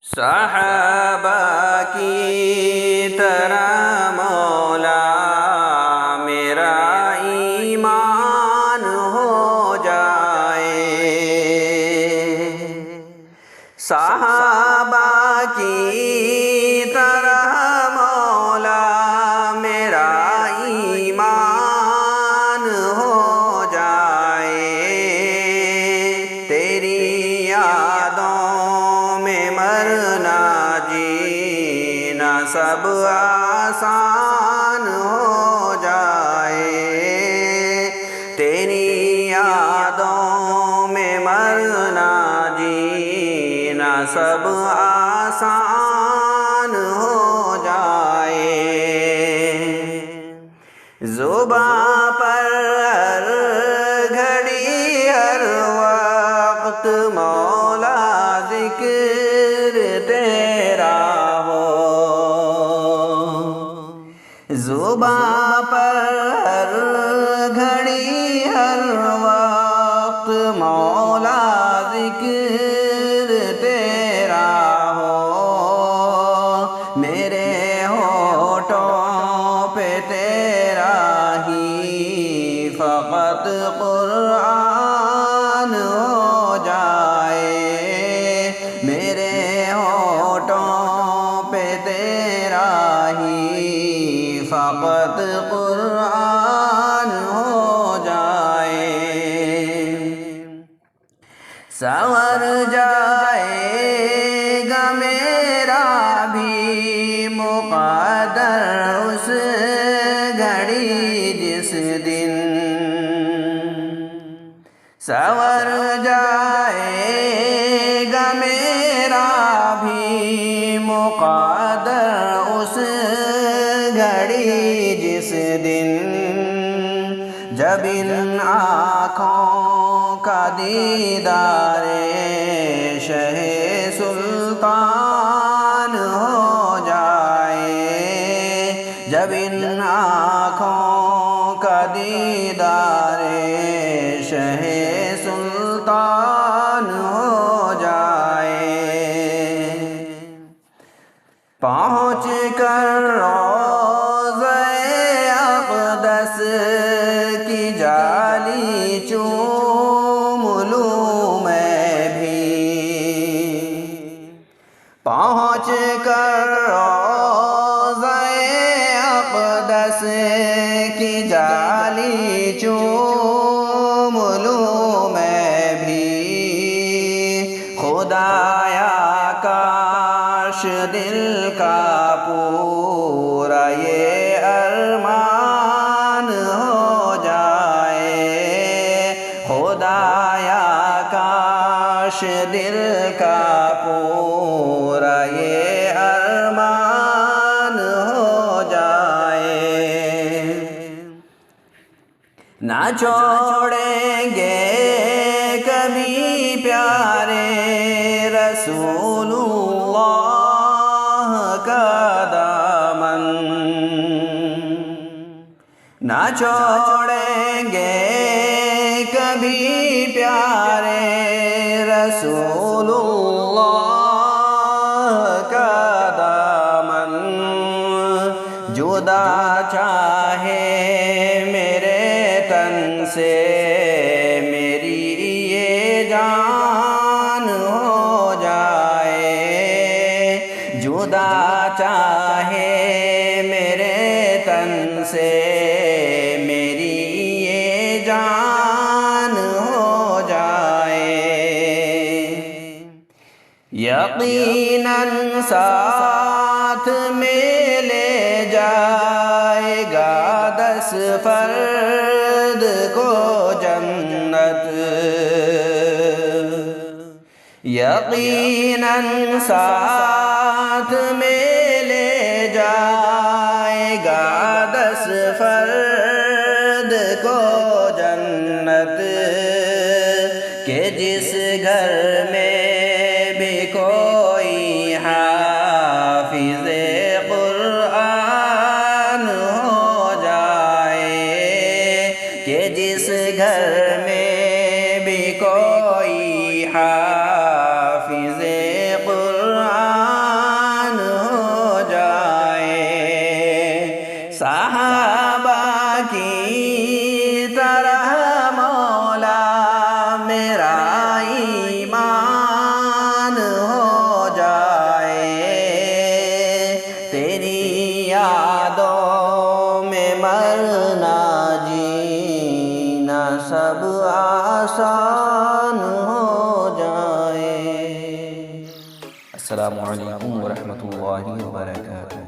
صحابہ کی طرح مولا میرا ایمان ہو جائے، صحابہ کی طرح مولا میرا ایمان ہو جائے، تیری یادوں میں مرنا جینا سب آسان ہو جائے، تیری یادوں میں مرنا جینا سب آسان ہو جائے، زباں پر ہر گھڑی ہر وقت مولا ذکر تیرا ہو، زباں پر ہر گھڑی ہر وقت مولا ذکر تیرا ہو، میرے ہونٹوں پہ تیرا ہی فقط قرآن ہو جائے، میرے ہونٹوں پہ تیرا ہی فقط قرآن ہو جائے، سنور جائے گا میرا بھی مقدر اس گھڑی جس دن، سنور جائے گا میرا بھی مقدر اس گھڑی جس دن، جب ان آنکھوں کا دیدار شہ سلطان ہو جائے، جب ان آنکھوں کا دیدار شہ سلطان ہو جائے، پہنچ کر روضہ اقدس کی جالی چوم لوں میں بھی، پہنچ کر روضہ اقدس کی جالی چوم لوں میں بھی، خدایا کاش دل کا پورا یہ ارمان ہو جائے، خدایا کاش دل کا پورا یہ ارمان ہو جائے، نہ چھوڑیں گے کبھی پیارے رسول اللہ کا دامن، نہ چھوڑیں گے کبھی پیارے رسول اللہ کا دامن، جدا چاہے میرے تن سے میری یہ جان ہو جائے، جدا چاہے میرے تن سے میری یہ جان ہو جائے، یقیناً ساتھ میں لے جائے گا 10 فرد کو جنت، یقیناً ساتھ میں لے جائے گا 10 فرد کو جنت، کہ جس گھر میں بھی کوئی حافظ قرآن ہو جائے، کہ جس گھر میں بھی کوئی حافظ قرآن آسان ہو جائے۔ السلام علیکم ورحمۃ اللہ وبرکاتہ۔